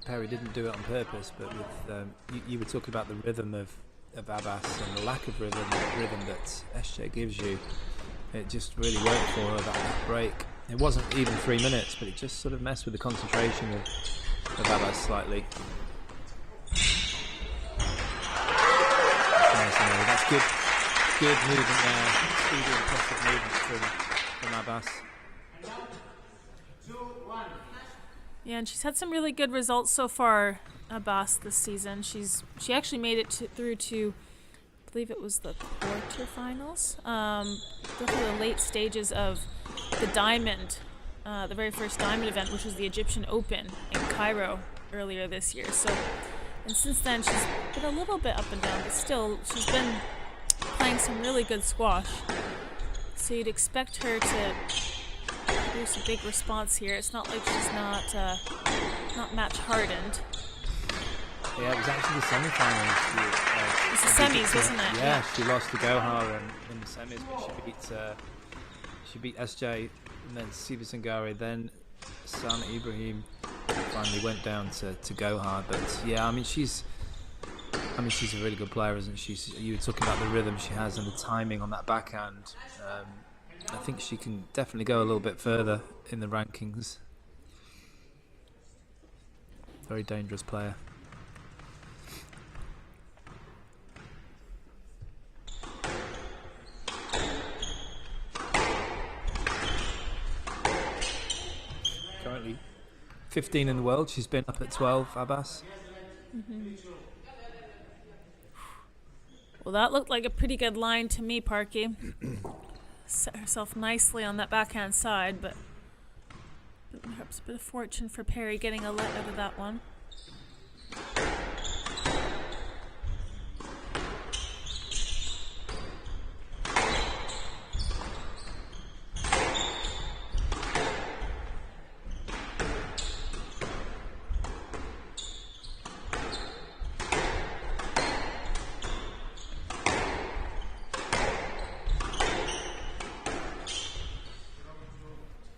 Perry didn't do it on purpose, but with you were talking about the rhythm of Abbas and the lack of rhythm that SJ gives you. It just really worked for her, that break. It wasn't even 3 minutes, but it just sort of messed with the concentration of Abbas slightly. That's good movement there. Speedy, impressive movement from Abbas. Yeah, and she's had some really good results so far, Abbas, this season. She actually made it through to, I believe it was the quarterfinals, through the late stages of the Diamond, the very first Diamond event, which was the Egyptian Open in Cairo earlier this year. So, and since then she's been a little bit up and down, but still she's been playing some really good squash. So you'd expect her to produce a big response here. It's not like she's not match hardened. Yeah, it was actually the semi-finals. It was the semis, wasn't it? Yeah, she lost to Gohar in the semis, but she beat SJ and then Siva Sangari, then Sana Ibrahim finally went down to Gohar. But yeah, I mean she's a really good player, isn't she? You were talking about the rhythm she has and the timing on that backhand. I think she can definitely go a little bit further in the rankings. Very dangerous player. Currently 15 in the world. She's been up at 12, Abbas. Mm-hmm. Well, that looked like a pretty good line to me, Parky. Set herself nicely on that backhand side, but perhaps a bit of fortune for Perry getting a let out of that one.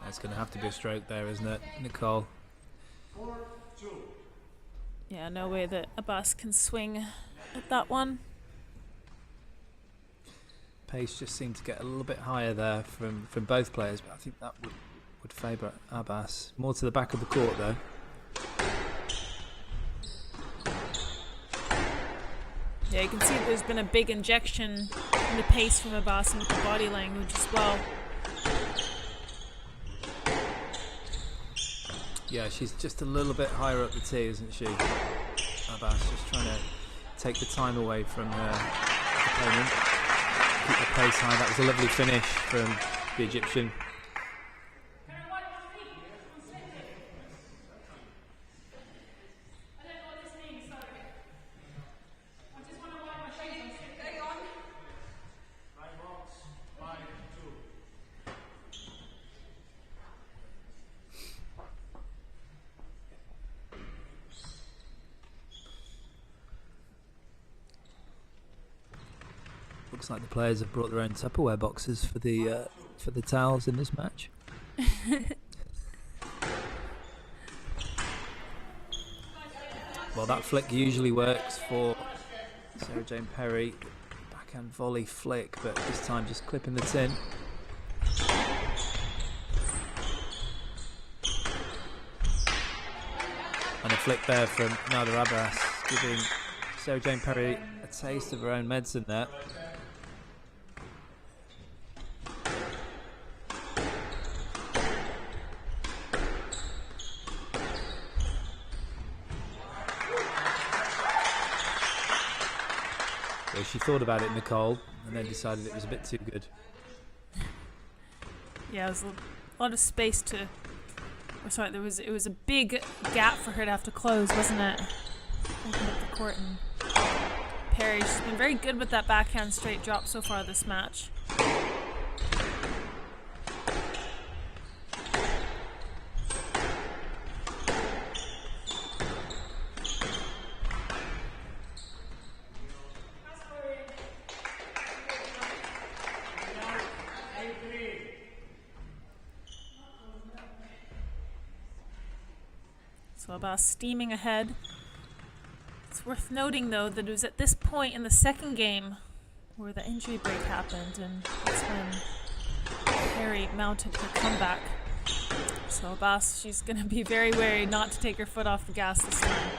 It's going to have to be a stroke there, isn't it, Nicole? Yeah, no way that Abbas can swing at that one. Pace just seemed to get a little bit higher there from both players, but I think that would favour Abbas. More to the back of the court, though. Yeah, you can see there's been a big injection in the pace from Abbas and with the body language as well. Yeah, she's just a little bit higher up the tee, isn't she? Abbas just trying to take the time away from her opponent. Keep the pace high. That was a lovely finish from the Egyptian. Looks like the players have brought their own Tupperware boxes for the towels in this match. Well, that flick usually works for Sarah Jane Perry. Backhand volley flick, but this time just clipping the tin. And a flick there from Nader Abbas, giving Sarah Jane Perry a taste of her own medicine there. Well, she thought about it, Nicole, and then decided it was a bit too good. Yeah, it was a lot of space to. Oh, sorry, it was a big gap for her to have to close, wasn't it? Open up the court and Perry. She's been very good with that backhand straight drop so far this match. So Abbas steaming ahead. It's worth noting, though, that it was at this point in the second game where the injury break happened, and that's when Perry mounted her comeback. So Abbas, she's going to be very wary not to take her foot off the gas this time.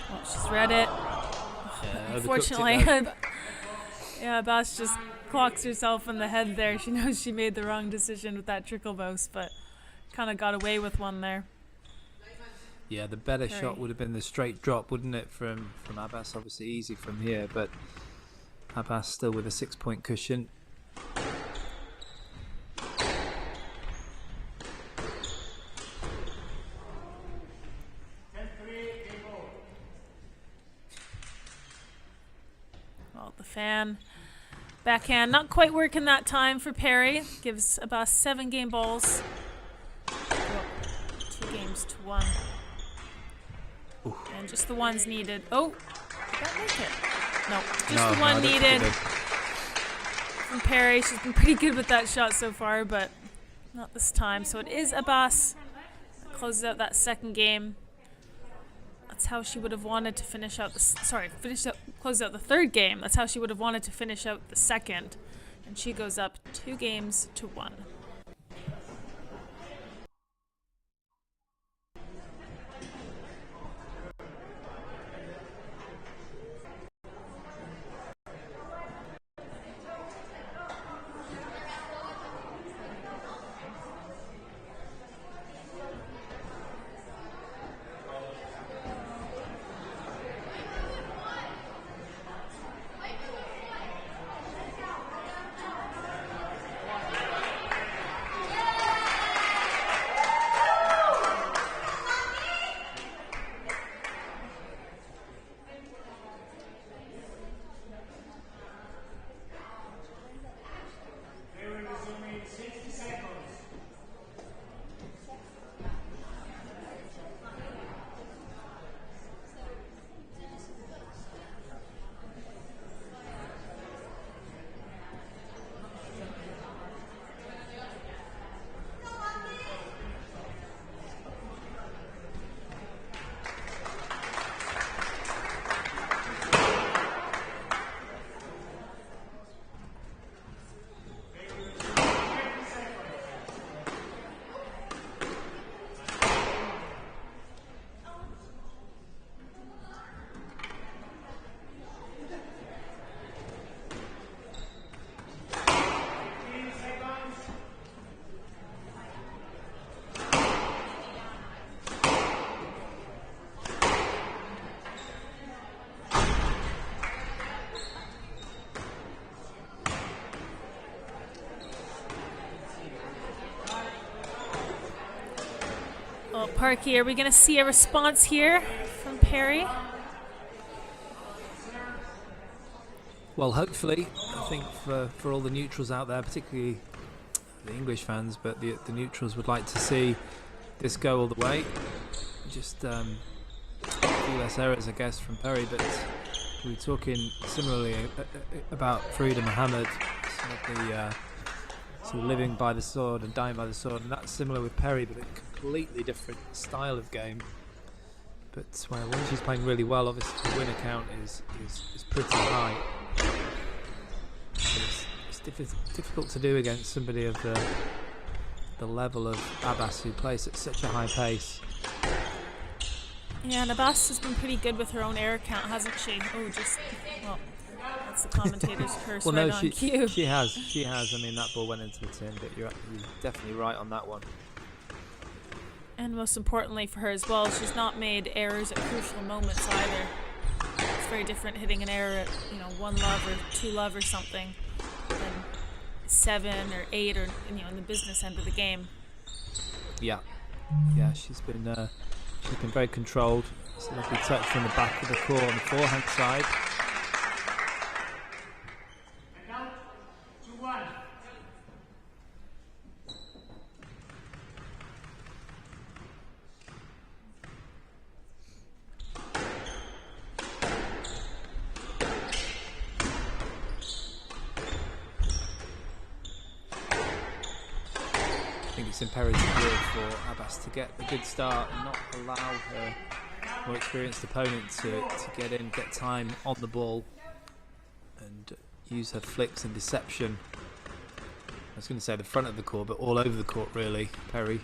Oh, she's read it. Unfortunately, yeah, Abbas just clocks herself in the head there. She knows she made the wrong decision with that trickle boast, but kind of got away with one there. Yeah, the better shot would have been the straight drop, wouldn't it, from Abbas? Obviously easy from here, but Abbas still with a 6-point cushion. The fan backhand not quite working that time for Perry. Gives Abbas 7 game balls. 2 games to 1. Ooh. And just the ones needed. Oh, did that make it? No, just the one needed from Perry. She's been pretty good with that shot so far, but not this time. So it is Abbas that closes out that second game. That's how she would have wanted to finish out the close out the third game. That's how she would have wanted to finish out the second, and she goes up 2 games to 1. Parky, are we going to see a response here from Perry? Well, hopefully. I think for all the neutrals out there, particularly the English fans, but the neutrals would like to see this go all the way. Just a few less errors, I guess, from Perry, but we're talking similarly about Farida Mohamed, some of the sort of living by the sword and dying by the sword, and that's similar with Perry, but a completely different style of game. But well, when she's playing really well, obviously the winner count is pretty high. But it's difficult to do against somebody of the level of Abbas, who plays at such a high pace. Yeah, and Abbas has been pretty good with her own error count, hasn't she? Well, that's the commentator's curse well, right no, on cue. She has. I mean, that ball went into the tin, but you're definitely right on that one. And most importantly for her as well, she's not made errors at crucial moments either. It's very different hitting an error at 1 love or 2 love or something than 7 or 8 or in the business end of the game. Yeah, she's been very controlled. It's a lovely touch from the back of the court on the forehand side. I think it's imperative here for Abbas to get a good start and not allow her more experienced opponent to get in, get time on the ball, and use her flicks and deception. I was going to say the front of the court, but all over the court really, Perry.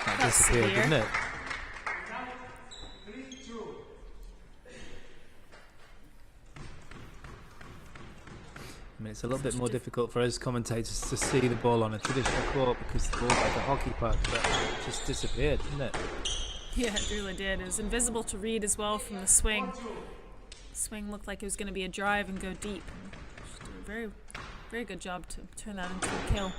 That disappeared, didn't it? I mean, it's a little bit more difficult for us commentators to see the ball on a traditional court because the ball's like a hockey puck, but it just disappeared, didn't it? Yeah, it really did. It was invisible to read as well from the swing. The swing looked like it was going to be a drive and go deep. She did a very, very good job to turn that into a kill.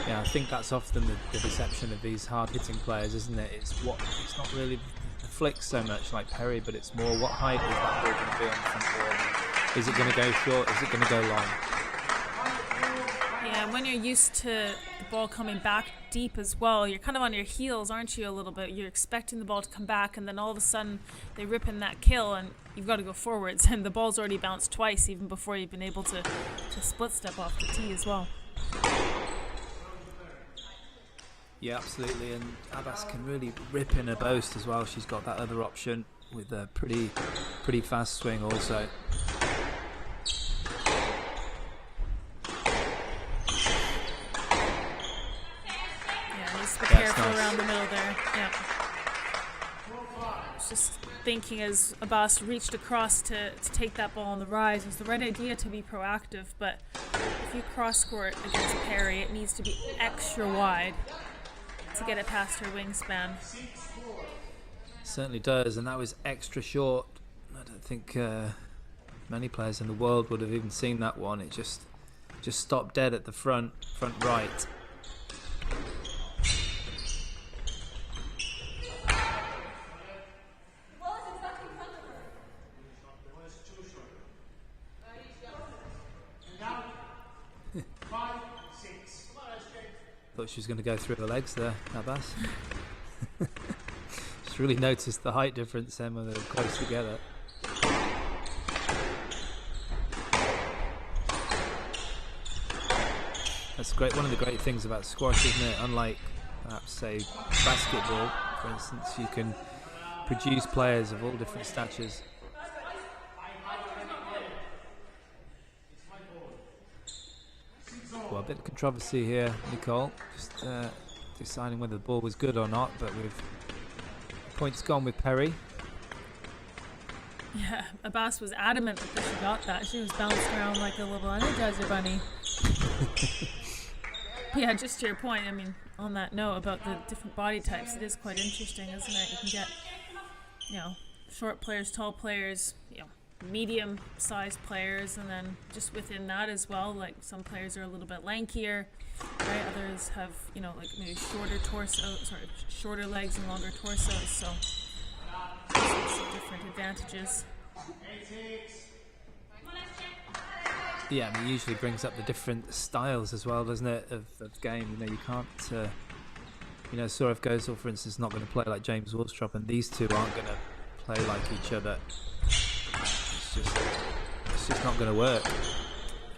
Yeah, I think that's often the deception of these hard-hitting players, isn't it? It's not really the flicks so much like Perry, but it's more what height is that ball going to be on the front wall? Is it going to go short? Is it going to go long? Yeah, and when you're used to the ball coming back deep as well, you're kind of on your heels, aren't you, a little bit? You're expecting the ball to come back, and then all of a sudden they rip in that kill, and you've got to go forwards, and the ball's already bounced twice even before you've been able to split step off the tee as well. Yeah, absolutely, and Abbas can really rip in her boast as well. She's got that other option with a pretty fast swing also. Yeah, needs to be careful around the middle there. Yeah. I was just thinking as Abbas reached across to take that ball on the rise, it was the right idea to be proactive, but if you cross court against Perry, it needs to be extra wide to get it past her wingspan. Certainly does, and that was extra short. I don't think many players in the world would have even seen that one. It just stopped dead at the front right. Thought she was going to go through the legs there, Abbas. Just really noticed the height difference then when they were close together. That's great. One of the great things about squash, isn't it? Unlike perhaps say basketball, for instance, you can produce players of all different statures. Well, a bit of controversy here, Nicole. Just deciding whether the ball was good or not, but with points gone with Perry. Yeah, Abbas was adamant that she got that. She was bouncing around like a little Energizer bunny. Yeah, just to your point, I mean, on that note about the different body types, it is quite interesting, isn't it? You can get, short players, tall players, medium-sized players, and then just within that as well, like some players are a little bit lankier, right? Others have, like maybe shorter legs and longer torsos, so some different advantages. Yeah, I mean, it usually brings up the different styles as well, doesn't it, of game. You can't, Saurav Ghosal, for instance, not going to play like James Willstrop, and these two aren't going to play like each other. It's just not going to work.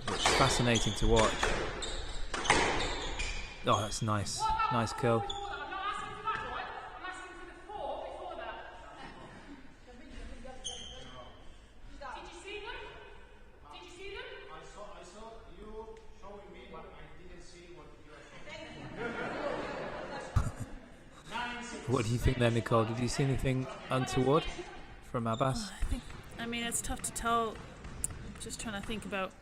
It's fascinating to watch. Oh, that's nice. Nice kill. What do you think then, Nicole? Did you see anything untoward from Abbas? I mean, it's tough to tell. I'm just trying to think about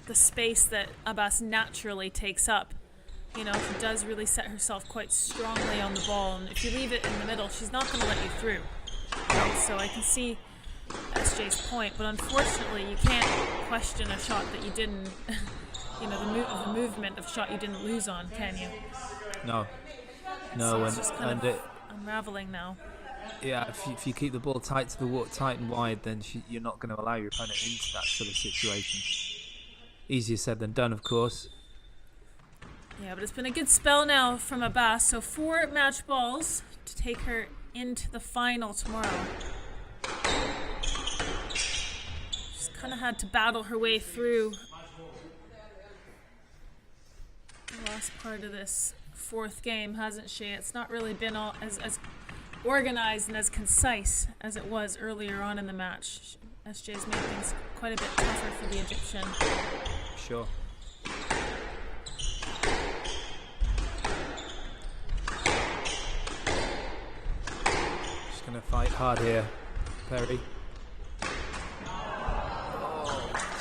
the space that Abbas naturally takes up. She does really set herself quite strongly on the ball, and if you leave it in the middle, she's not going to let you through. Right? So I can see SJ's point, but unfortunately, you can't question a shot that you didn't, the movement of shot you didn't lose on, can you? No, so it's just kind of unraveling now. Yeah, if you keep the ball tight and wide, then you're not going to allow your opponent into that sort of situation. Easier said than done, of course. Yeah, but it's been a good spell now from Abbas. So 4 match balls to take her into the final tomorrow. She's kind of had to battle her way through the last part of this 4th game, hasn't she? It's not really been all as organized and as concise as it was earlier on in the match. SJ's made things quite a bit tougher for the Egyptian. Sure. Just going to fight hard here, Perry.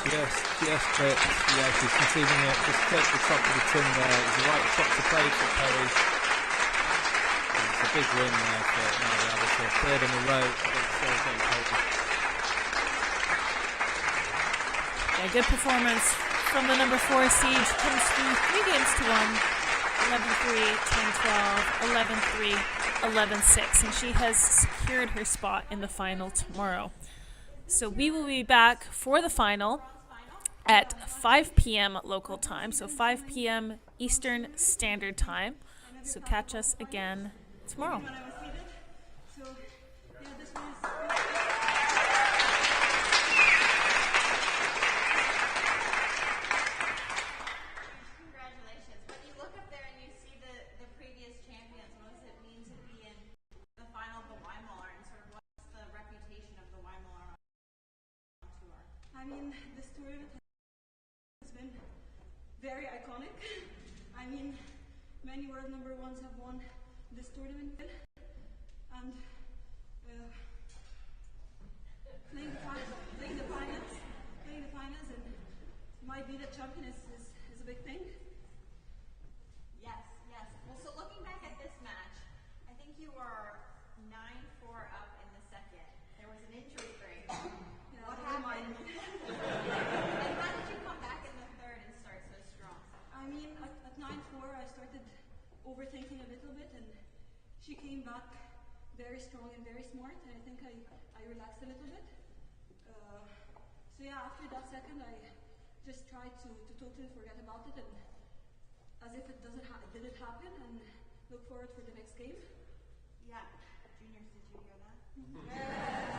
Just clipped. Yeah, she's conceding it. Just clipped the top of the tin there. It's the right shot to play for Perry. It's a big win there for Nadia Abbas, her 3rd in a row against Farida. Yeah, good performance from the number 4 seed. Comes through 3 games to 1. 11-3, 10-12, 11-3, 11-6. And she has secured her spot in the final tomorrow. So we will be back for the final at 5 p.m. local time. So 5 p.m. Eastern Standard Time. So catch us again tomorrow. I mean, this tournament has been very iconic. I mean, many world number 1s have won this tournament, and playing the finals, and might be the champion is a big thing. Yes. Well, so looking back at this match, I think you were 9-4 up in the second. There was an injury break. Yeah, what happened? And how did you come back in the 3rd and start so strong? I mean, at 9-4, I started overthinking a little bit, and she came back very strong and very smart, and I think I relaxed a little bit. So yeah, after that second, I just tried to totally forget about it, and as if it didn't happen, and look forward for the next game. Yeah. Juniors, did you hear that?